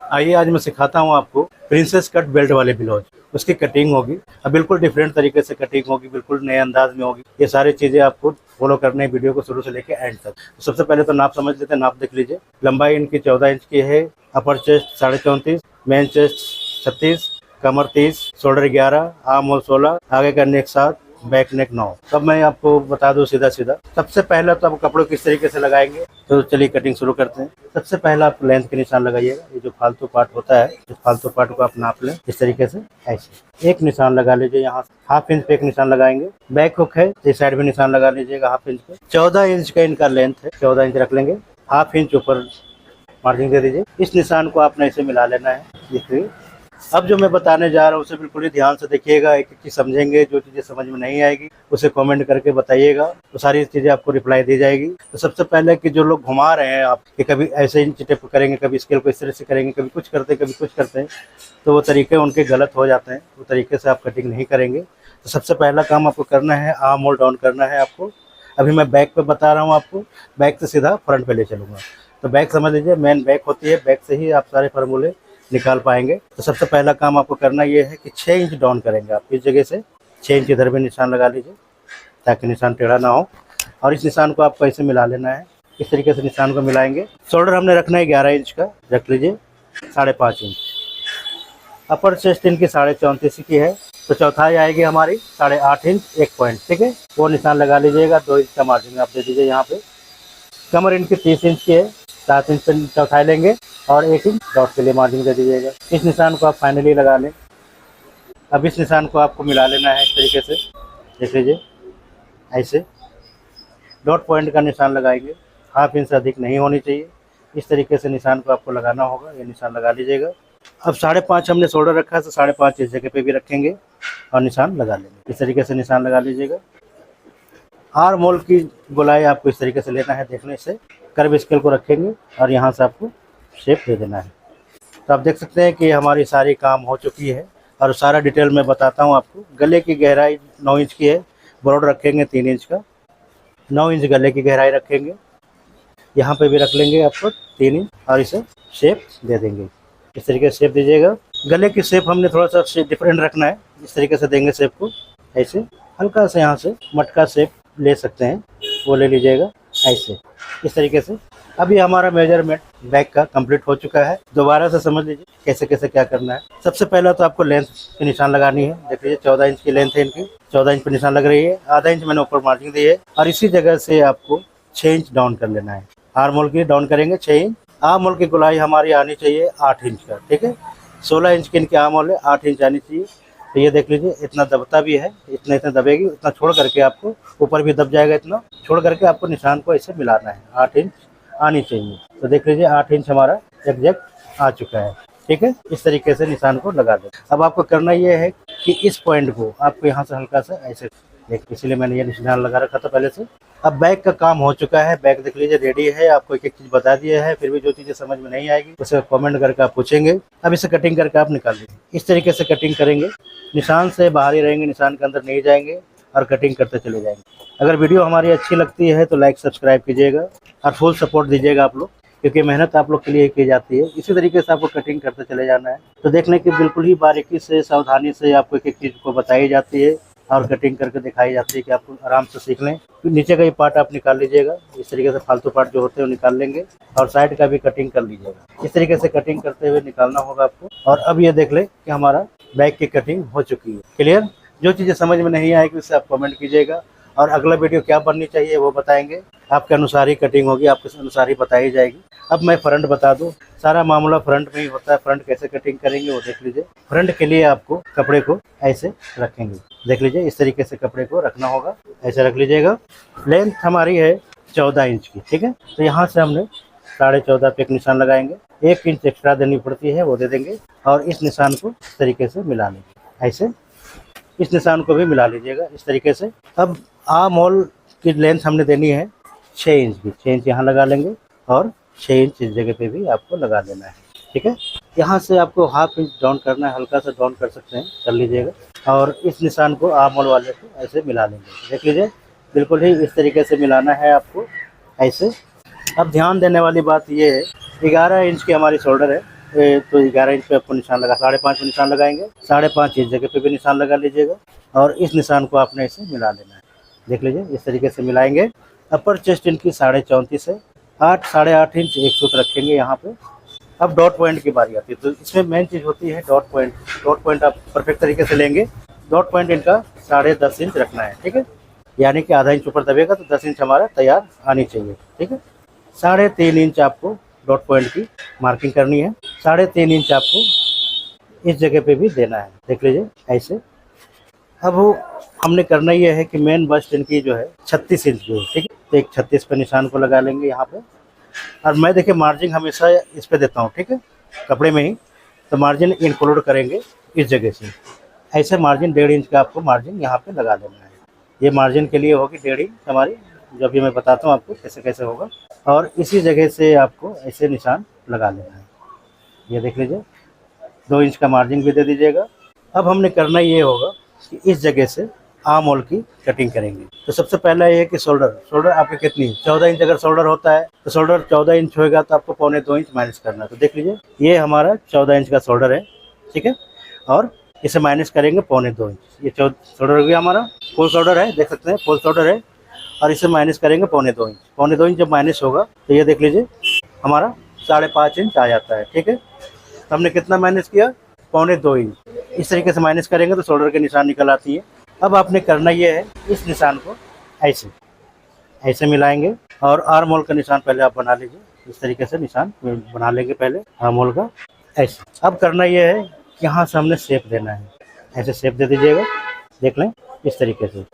आइए आज मैं सिखाता हूँ आपको प्रिंसेस कट बेल्ट वाले ब्लाउज। उसकी कटिंग होगी, अब बिल्कुल डिफरेंट तरीके से कटिंग होगी, बिल्कुल नए अंदाज में होगी। ये सारी चीज़ें आपको फॉलो करने हैं वीडियो को शुरू से लेकर एंड तक। तो सबसे पहले तो नाप समझ लेते हैं, नाप देख लीजिए। लंबाई इनकी 14 इंच की है, अपर चेस्ट 34.5, मेन चेस्ट 36, कमर 30, शोल्डर 11, आर्म होल 16, आगे का नेक 7, बैक नेक 9। तब मैं आपको बता दूं सीधा सीधा। सबसे पहले तो आप कपड़ों किस तरीके से लगाएंगे, तो चलिए कटिंग शुरू करते हैं। सबसे पहला आप लेंथ के निशान लगाइएगा। ये जो फालतू पार्ट होता है, इस फालतू पार्ट को आप नाप लें इस तरीके से। ऐसे एक निशान लगा लीजिए, यहाँ हाफ इंच पे एक निशान लगाएंगे। बैक हुक है, इस साइड में निशान लगा लीजिएगा हाफ इंच पे। 14 इंच का इनका लेंथ है, 14 इंच रख लेंगे। हाफ इंच ऊपर मार्जिन दे दीजिए। इस निशान को आपने ऐसे मिला लेना है, देखिए। अब जो मैं बताने जा रहा हूँ उसे बिल्कुल ही ध्यान से देखिएगा, एक एक चीज़ समझेंगे। जो चीज़ें समझ में नहीं आएगी उसे कमेंट करके बताइएगा, तो सारी चीज़ें आपको रिप्लाई दी जाएगी। तो सबसे पहले कि जो लोग घुमा रहे हैं आप, कि कभी ऐसे इंच टेप करेंगे, कभी स्केल को इस तरह से करेंगे, कभी कुछ करते हैं, कभी कुछ करते हैं, तो वो तरीके उनके गलत हो जाते हैं। वो तरीके से आप कटिंग नहीं करेंगे। तो सबसे पहला काम आपको करना है, आर्म होल डाउन करना है आपको। अभी मैं बैक पे बता रहा हूँ आपको, बैक से सीधा फ्रंट पे ले चलूँगा। तो बैक समझ लीजिए, मेन बैक होती है, बैक से ही आप सारे फार्मूले निकाल पाएंगे। तो सबसे पहला काम आपको करना ये है कि 6 इंच डाउन करेंगे आप। इस जगह से 6 इंच इधर भी निशान लगा लीजिए, ताकि निशान टेढ़ा ना हो। और इस निशान को आपको ऐसे मिला लेना है, इस तरीके से निशान को मिलाएंगे। शोल्डर हमने रखना है 11 इंच का, रख लीजिए। 5.5 इंच अपर चेस्ट इनकी 34.5 की है, तो चौथाई आएगी हमारी 8.5 इंच 1 पॉइंट, ठीक है। वो निशान लगा लीजिएगा। 2 इंच का मार्जिन आप दे दीजिए यहाँ पे। कमर इनकी 30 इंच की है, 7 इंच पर चौथाई लेंगे और 1 इंच डॉट के लिए मार्जिन दे दीजिएगा। इस निशान को आप फाइनली लगा लें। अब इस निशान को आपको मिला लेना है इस तरीके से, देख लीजिए। ऐसे डॉट पॉइंट का निशान लगाएंगे, हाफ इंच से अधिक नहीं होनी चाहिए। इस तरीके से निशान को आपको लगाना होगा, ये निशान लगा लीजिएगा। अब 5.5 हमने शोल्डर रखा है, तो 5.5 इस जगह पे भी रखेंगे और निशान लगा लेंगे। इस तरीके से निशान लगा लीजिएगा। आर्म होल की गोलाई आपको इस तरीके से लेना है, देखने से कर्व स्केल को रखेंगे और यहाँ से आपको शेप दे देना है। तो आप देख सकते हैं कि हमारी सारी काम हो चुकी है और सारा डिटेल में बताता हूँ आपको। गले की गहराई 9 इंच की है, ब्रॉड रखेंगे 3 इंच का। 9 इंच गले की गहराई रखेंगे, यहाँ पे भी रख लेंगे आपको 3 इंच और इसे शेप दे देंगे। इस तरीके से शेप दीजिएगा। गले की शेप हमने थोड़ा सा डिफरेंट रखना है, इस तरीके से देंगे शेप को। ऐसे हल्का सा यहाँ से मटका शेप ले सकते हैं, वो ले लीजिएगा ऐसे, इस तरीके से। अभी हमारा मेजरमेंट बैक का कंप्लीट हो चुका है। दोबारा से समझ लीजिए कैसे कैसे क्या करना है। सबसे पहला तो आपको लेंथ की निशान लगानी है। देख लीजिए 14 इंच की लेंथ है इनकी, 14 इंच पर निशान लग रही है। आधा इंच मैंने ऊपर मार्जिन दी है और इसी जगह से आपको 6 इंच डाउन कर लेना है। आर्म होल की डाउन करेंगे 6 इंच। आर्म होल की गोलाई हमारी आनी चाहिए 8 इंच का, ठीक है। 16 इंच की इनकी आर्म होल है, 8 इंच आनी चाहिए। तो ये देख लीजिए, इतना दबता भी है, इतना इतना दबेगी, उतना छोड़ करके आपको ऊपर भी दब जाएगा, इतना छोड़ करके आपको निशान को ऐसे मिलाना है। 8 इंच आनी चाहिए। तो देख लीजिए 8 इंच हमारा एग्जैक्ट आ चुका है, ठीक है। इस तरीके से निशान को लगा दें। अब आपको करना ये है कि इस पॉइंट को आपको यहाँ से हल्का सा ऐसे देख, इसलिए मैंने ये निशान लगा रखा था पहले से। अब बैक का काम हो चुका है, बैक देख लीजिए रेडी है। आपको एक एक चीज़ बता दिया है, फिर भी जो चीज़ें समझ में नहीं आएगी उसे कमेंट करके आप पूछेंगे। अब इसे कटिंग करके आप निकाल लीजिए। इस तरीके से कटिंग करेंगे, निशान से बाहर ही रहेंगे, निशान के अंदर नहीं जाएंगे और कटिंग करते चले जाएंगे। अगर वीडियो हमारी अच्छी लगती है तो लाइक सब्सक्राइब कीजिएगा और फुल सपोर्ट दीजिएगा आप लोग, क्योंकि मेहनत आप लोग के लिए की जाती है। इसी तरीके से आपको कटिंग करते चले जाना है। तो देखने की बिल्कुल ही बारीकी से, सावधानी से आपको एक एक चीज़ को बताई जाती है और कटिंग करके दिखाई जाती है कि आप आराम से सीख लें। नीचे का ये पार्ट आप निकाल लीजिएगा, इस तरीके से फालतू पार्ट जो होते हैं वो निकाल लेंगे और साइड का भी कटिंग कर लीजिएगा। इस तरीके से कटिंग करते हुए निकालना होगा आपको। और अब ये देख लें कि हमारा बैक की कटिंग हो चुकी है। क्लियर? जो चीज़ें समझ में नहीं आएगी उससे आप कमेंट कीजिएगा और अगला वीडियो क्या बननी चाहिए वो बताएंगे। आपके अनुसार ही कटिंग होगी, आपके अनुसार ही बताई जाएगी। अब मैं फ्रंट बता दूं, सारा मामला फ्रंट में ही होता है। फ्रंट कैसे कटिंग करेंगे वो देख लीजिए। फ्रंट के लिए आपको कपड़े को ऐसे रखेंगे, देख लीजिए इस तरीके से कपड़े को रखना होगा, ऐसे रख लीजिएगा। लेंथ हमारी है 14 इंच की, ठीक है। तो यहाँ से हमने 14.5 पे एक निशान लगाएंगे, 1 इंच एक्स्ट्रा देनी पड़ती है वो दे देंगे और इस निशान को इस तरीके से मिला लेंगे। ऐसे इस निशान को भी मिला लीजिएगा इस तरीके से। अब आर्म होल की लेंथ हमने देनी है 6 इंच की, 6 इंच यहाँ लगा लेंगे और 6 इंच इस जगह पे भी आपको लगा देना है, ठीक है। यहाँ से आपको हाफ इंच डाउन करना है, हल्का सा डाउन कर सकते हैं, कर लीजिएगा। और इस निशान को आर्म होल वाले को ऐसे मिला लेंगे, देख लीजिए बिल्कुल ही इस तरीके से मिलाना है आपको ऐसे। अब ध्यान देने वाली बात ये है, 11 इंच की हमारी शोल्डर है, तो 11 इंच पे आपको निशान लगा, 5.5 पे निशान लगाएंगे, 5.5 इस जगह पे भी निशान लगा लीजिएगा और इस निशान को आपने ऐसे मिला लेना है। देख लीजिए इस तरीके से मिलाएंगे। अपर चेस्ट इनकी 34.5 है, 8.5 इंच एक सूत्र रखेंगे यहाँ पे। अब डॉट पॉइंट की बारी आती है, तो इसमें मेन चीज़ होती है डॉट पॉइंट। डॉट पॉइंट आप परफेक्ट तरीके से लेंगे। डॉट पॉइंट इनका 10.5 इंच रखना है, ठीक है, यानी कि आधा इंच ऊपर दबेगा तो 10 इंच हमारा तैयार आनी चाहिए, ठीक है। 3.5 इंच आपको डॉट पॉइंट की मार्किंग करनी है, 3.5 इंच आपको इस जगह पे भी देना है। देख लीजिए ऐसे। अब हमने करना ये है कि मेन बस्ट इनकी जो है 36 इंच की है, ठीक है, तो एक 36 पे निशान को लगा लेंगे यहाँ पे। और मैं देखिए मार्जिन हमेशा इस पे देता हूँ, ठीक है, कपड़े में ही, तो मार्जिन इंक्लूड करेंगे इस जगह से। ऐसे मार्जिन 1.5 इंच का आपको मार्जिन यहाँ पे लगा लेना है। ये मार्जिन के लिए होगी 1.5 इंच हमारी, जो भी मैं बताता हूँ आपको कैसे कैसे होगा। और इसी जगह से आपको ऐसे निशान लगा लेना है। ये देख लीजिए 2 इंच का मार्जिन भी दे दीजिएगा। अब हमने करना ये होगा कि इस जगह से आर्म होल की कटिंग करेंगे। तो सबसे पहला ये है कि शोल्डर आपकी कितनी 14 इंच अगर शोल्डर होता है तो शोल्डर 14 इंच होगा तो आपको 1.25 इंच माइनस करना है। तो देख लीजिए ये हमारा 14 इंच का शोल्डर है, ठीक है, और इसे माइनस करेंगे 1.25 इंच। ये शोल्डर हो गया हमारा, फुल शोल्डर है, देख सकते हैं फुल शोल्डर है, और इसे माइनस करेंगे 1.25 इंच। 1.25 इंच जब माइनस होगा तो ये देख लीजिए हमारा 5.5 इंच आ जाता है, ठीक है। तो हमने कितना माइनस किया 1.25 इंच। इस तरीके से माइनस करेंगे तो शोल्डर के निशान निकल आती है। अब आपने करना ये है इस निशान को ऐसे मिलाएंगे और आर्म होल का निशान पहले आप बना लीजिए। इस तरीके से निशान बना लेंगे पहले आर्म होल का ऐसे। अब करना ये है कि यहाँ से हमने शेप देना है, ऐसे शेप दे दीजिएगा, देख लें इस तरीके से।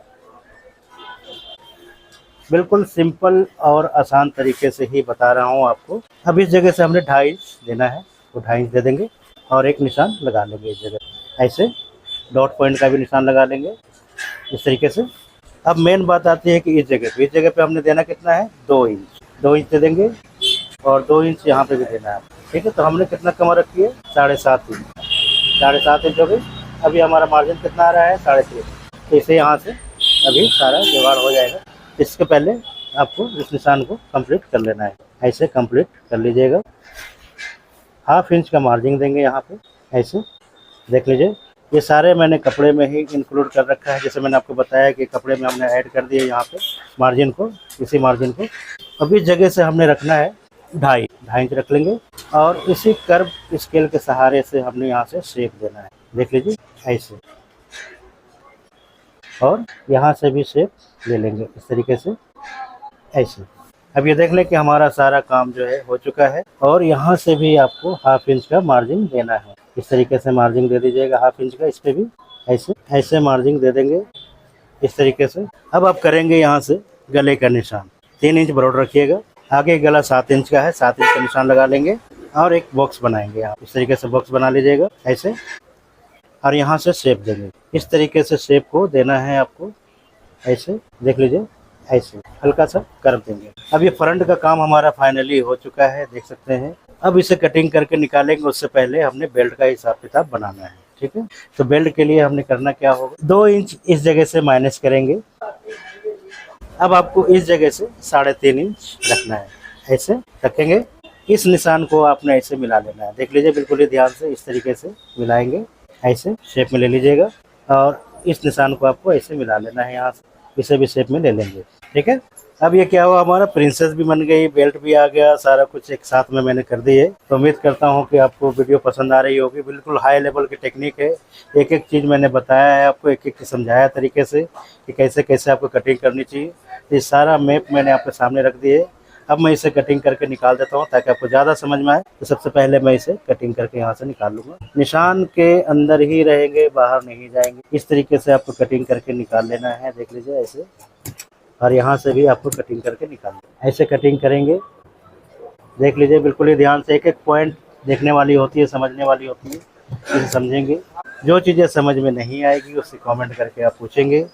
बिल्कुल सिंपल और आसान तरीके से ही बता रहा हूँ आपको। अब इस जगह से हमने 2.5 इंच देना है, तो 2.5 इंच दे देंगे और एक निशान लगा लेंगे इस जगह ऐसे। डॉट पॉइंट का भी निशान लगा लेंगे इस तरीके से। अब मेन बात आती है कि इस जगह पे हमने देना कितना है 2 इंच। 2 इंच दे देंगे और 2 इंच यहाँ पे भी देना है, ठीक है। तो हमने कितना कमर रखी है 7.5 इंच। 7.5 इंच हो गई। अभी हमारा मार्जिन कितना आ रहा है 3.5। तो इसे यहाँ से अभी सारा जुगाड़ हो जाएगा। इसके पहले आपको इस निशान को कंप्लीट कर लेना है, ऐसे कंप्लीट कर लीजिएगा। 1/2 इंच का मार्जिन देंगे यहाँ पे ऐसे। देख लीजिए ये सारे मैंने कपड़े में ही इंक्लूड कर रखा है, जैसे मैंने आपको बताया कि कपड़े में हमने ऐड कर दिए यहाँ पे मार्जिन को, इसी मार्जिन को। अब इस जगह से हमने रखना है 2.5 इंच रख लेंगे और इसी कर्व स्केल के सहारे से हमने यहाँ से शेप देना है। देख लीजिए ऐसे, और यहाँ से भी शेप ले लेंगे इस तरीके से ऐसे। अब ये देख लें कि हमारा सारा काम जो है हो चुका है। और यहाँ से भी आपको 1/2 इंच का मार्जिन देना है। इस तरीके से मार्जिन दे दीजिएगा 1/2 इंच का, इस पे भी ऐसे मार्जिन दे देंगे इस तरीके से। अब आप करेंगे यहाँ से गले का निशान। 3 इंच ब्रॉड रखिएगा। आगे गला 7 इंच का है, 7 इंच का निशान लगा लेंगे और एक बॉक्स बनाएंगे। यहाँ इस तरीके से बॉक्स बना लीजिएगा ऐसे, और यहाँ से शेप देंगे। इस तरीके से शेप को देना है आपको ऐसे। देख लीजिए ऐसे हल्का सा कर्व देंगे। अब ये फ्रंट का काम हमारा फाइनली हो चुका है, देख सकते हैं। अब इसे कटिंग करके निकालेंगे, उससे पहले हमने बेल्ट का हिसाब किताब बनाना है, ठीक है। तो बेल्ट के लिए हमने करना क्या होगा, 2 इंच इस जगह से माइनस करेंगे। अब आपको इस जगह से 3.5 इंच रखना है, ऐसे रखेंगे। इस निशान को आपने ऐसे मिला लेना है। देख लीजिए बिल्कुल ही ध्यान से इस तरीके से मिलाएंगे, ऐसे शेप में ले लीजिएगा। और इस निशान को आपको ऐसे मिला लेना है, यहाँ से इसे भी शेप में ले लेंगे, ठीक है। अब ये क्या हुआ, हमारा प्रिंसेस भी बन गई, बेल्ट भी आ गया, सारा कुछ एक साथ में मैंने कर दी है। तो उम्मीद करता हूँ कि आपको वीडियो पसंद आ रही होगी। बिल्कुल हाई लेवल की टेक्निक है, एक एक चीज़ मैंने बताया है आपको, एक एक समझाया तरीके से कि कैसे कैसे आपको कटिंग करनी चाहिए। ये सारा मैप मैंने आपके सामने रख दिए। अब मैं इसे कटिंग करके निकाल देता हूँ ताकि आपको ज़्यादा समझ में आए। तो सबसे पहले मैं इसे कटिंग करके यहाँ से निकाल लूँगा। निशान के अंदर ही रहेंगे, बाहर नहीं जाएंगे। इस तरीके से आपको कटिंग करके निकाल लेना है, देख लीजिए ऐसे। और यहाँ से भी आपको कटिंग करके निकालना, ऐसे कटिंग करेंगे। देख लीजिए बिल्कुल ही ध्यान से, एक एक पॉइंट देखने वाली होती है, समझने वाली होती है, इसे समझेंगे। जो चीज़ें समझ में नहीं आएगी उससे कमेंट करके आप पूछेंगे।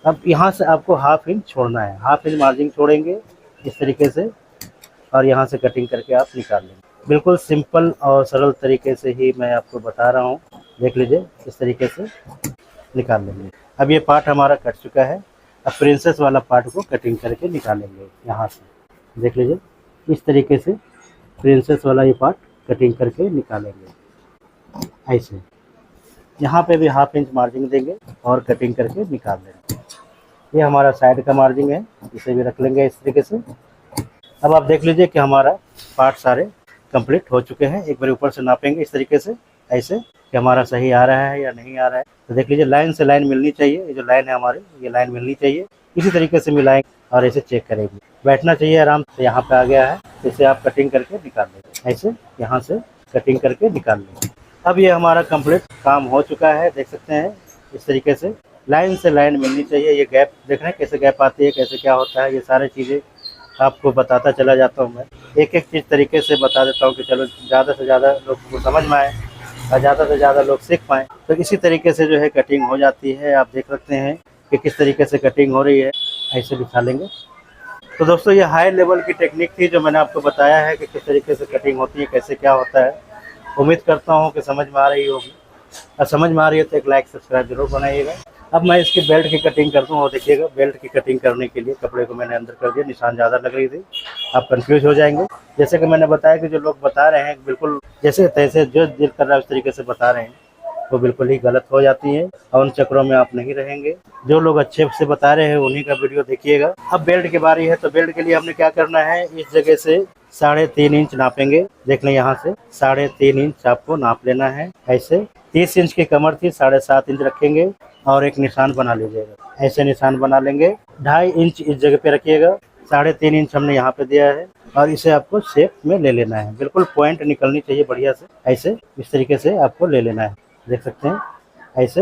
अब यहाँ से आपको 1/2 इंच छोड़ना है, 1/2 इंच मार्जिन छोड़ेंगे इस तरीके से, और यहाँ से कटिंग करके आप निकाल लेंगे। बिल्कुल सिंपल और सरल तरीके से ही मैं आपको बता रहा हूँ। देख लीजिए इस तरीके से निकाल लेंगे। अब ये पार्ट हमारा कट चुका है। अब प्रिंसेस वाला पार्ट को कटिंग करके निकालेंगे यहाँ से। देख लीजिए इस तरीके से प्रिंसेस वाला ये पार्ट कटिंग करके निकालेंगे। ऐसे यहाँ पे भी हाफ इंच मार्जिन देंगे और कटिंग करके निकाल लेंगे। ये हमारा साइड का मार्जिन है, इसे भी रख लेंगे इस तरीके से। अब आप देख लीजिए कि हमारा पार्ट सारे कंप्लीट हो चुके हैं। एक बार ऊपर से नापेंगे इस तरीके से, ऐसे कि हमारा सही आ रहा है या नहीं आ रहा है। तो देख लीजिए लाइन से लाइन मिलनी चाहिए, ये जो लाइन है हमारी, ये लाइन मिलनी चाहिए। इसी तरीके से मिलाएंगे और ऐसे चेक करेंगे, बैठना चाहिए आराम से। यहाँ पे आ गया है, इसे आप कटिंग करके निकाल लेंगे, ऐसे यहाँ से कटिंग करके निकाल लेंगे। अब ये हमारा कंप्लीट काम हो चुका है, देख सकते हैं इस तरीके से लाइन से लाइन मिलनी चाहिए। ये गैप देख रहे हैं कैसे गैप आती है, कैसे क्या होता है, ये सारी चीज़ें आपको बताता चला जाता हूँ मैं। एक एक चीज़ तरीके से बता देता हूँ कि चलो ज़्यादा से ज़्यादा लोग को समझ में आए और ज़्यादा से ज़्यादा लोग सीख पाएँ। तो इसी तरीके से जो है कटिंग हो जाती है। आप देख सकते हैं कि किस तरीके से कटिंग हो रही है, ऐसे दिखा लेंगे। तो दोस्तों ये हाई लेवल की टेक्निक थी जो मैंने आपको बताया है कि किस तरीके से कटिंग होती है, कैसे क्या होता है। उम्मीद करता हूँ कि समझ में आ रही होगी। और समझ में आ रही है तो एक लाइक सब्सक्राइब जरूर बनाइएगा। अब मैं इसकी बेल्ट की कटिंग करता हूँ और देखिएगा बेल्ट की कटिंग करने के लिए कपड़े को मैंने अंदर कर दिया, निशान ज़्यादा लग रही थी, आप कंफ्यूज हो जाएंगे। जैसे कि मैंने बताया कि जो लोग बता रहे हैं बिल्कुल जैसे तैसे जो दिल कर रहा है उस तरीके से बता रहे हैं, वो बिल्कुल ही गलत हो जाती है और उन चक्रों में आप नहीं रहेंगे। जो लोग अच्छे से बता रहे हैं उन्हीं का वीडियो देखिएगा। अब बेल्ट की बारी है, तो बेल्ट के लिए हमने क्या करना है, इस जगह से 3.5 इंच नापेंगे। देख लें यहाँ से 3.5 इंच आपको नाप लेना है। ऐसे 30 इंच की कमर थी, 7.5 इंच रखेंगे और एक निशान बना लीजिएगा। ऐसे निशान बना लेंगे। 2.5 इंच इस जगह पे रखिएगा, 3.5 इंच हमने यहाँ पे दिया है और इसे आपको शेप में ले लेना है। बिल्कुल पॉइंट निकलनी चाहिए बढ़िया से, ऐसे इस तरीके से आपको ले लेना है। देख सकते हैं ऐसे।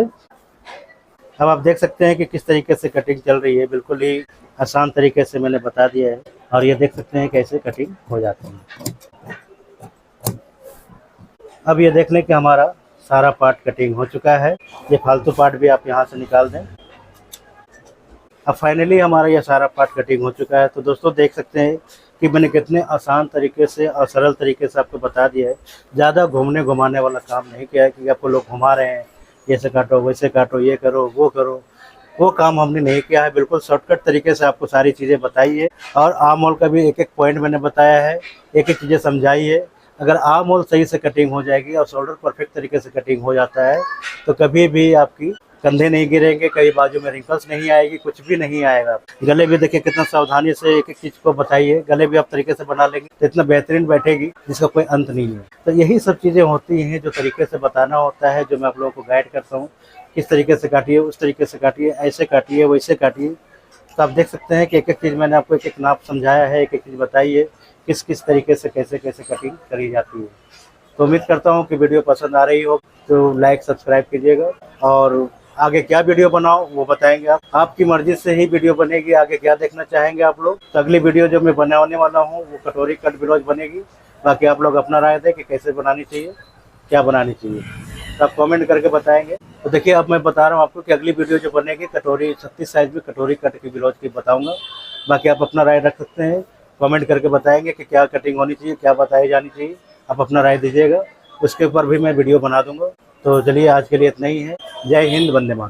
अब आप देख सकते हैं कि किस तरीके से कटिंग चल रही है, बिल्कुल ही आसान तरीके से मैंने बता दिया है। और ये देख सकते हैं कैसे कटिंग हो जाती है। अब ये देख लें कि हमारा सारा पार्ट कटिंग हो चुका है। ये फालतू पार्ट भी आप यहाँ से निकाल दें। अब फाइनली हमारा ये सारा पार्ट कटिंग हो चुका है। तो दोस्तों देख सकते हैं कि मैंने कितने आसान तरीके से और सरल तरीके से आपको बता दिया है। ज़्यादा घूमने घुमाने वाला काम नहीं किया है कि आपको लोग घुमा रहे हैं, ऐसे काटो वैसे काटो, ये करो वो काम हमने नहीं किया है। बिल्कुल शॉर्टकट तरीके से आपको सारी चीज़ें बताई है और आर्म होल का भी एक एक पॉइंट मैंने बताया है, एक एक चीज़ें समझाई है। अगर आर्म होल सही से कटिंग हो जाएगी और शोल्डर परफेक्ट तरीके से कटिंग हो जाता है तो कभी भी आपकी कंधे नहीं गिरेंगे, कहीं बाजू में रिंकल्स नहीं आएगी, कुछ भी नहीं आएगा। गले भी देखिए कितना सावधानी से एक एक चीज़ को बताइए। गले भी आप तरीके से बना लेंगे तो इतना बेहतरीन बैठेगी जिसका कोई अंत नहीं है। तो यही सब चीज़ें होती हैं जो तरीके से बताना होता है, जो मैं आप लोगों को गाइड करता हूँ। किस तरीके से काटिए, उस तरीके से काटिए, ऐसे काटिए वैसे काटिए। तो आप देख सकते हैं कि एक एक चीज़ मैंने आपको एक एक नाप समझाया है, एक एक चीज़ बताई है किस किस तरीके से कैसे कैसे कटिंग करी जाती है। तो उम्मीद करता हूँ कि वीडियो पसंद आ रही हो तो लाइक सब्सक्राइब कीजिएगा और आगे क्या वीडियो बनाओ वो बताएंगे आप। आपकी मर्जी से ही वीडियो बनेगी। आगे क्या देखना चाहेंगे आप लोग, तो अगली वीडियो जो मैं बनाने वाला हूँ वो कटोरी कट ब्लाउज बनेगी। बाकी आप लोग अपना राय दें कि कैसे बनानी चाहिए, क्या बनानी चाहिए, तो आप कमेंट करके बताएंगे। तो देखिए अब मैं बता रहा हूँ आपको कि अगली वीडियो जो बनेगी कटोरी 36 साइज में कटोरी कट की ब्लाउज की बताऊँगा। बाकी आप अपना राय रख सकते हैं, कमेंट करके बताएंगे कि क्या कटिंग होनी चाहिए, क्या बताई जानी चाहिए। आप अपना राय दीजिएगा, उसके ऊपर भी मैं वीडियो बना दूंगा। तो चलिए आज के लिए इतना ही है। जय हिंद, वंदे मातरम।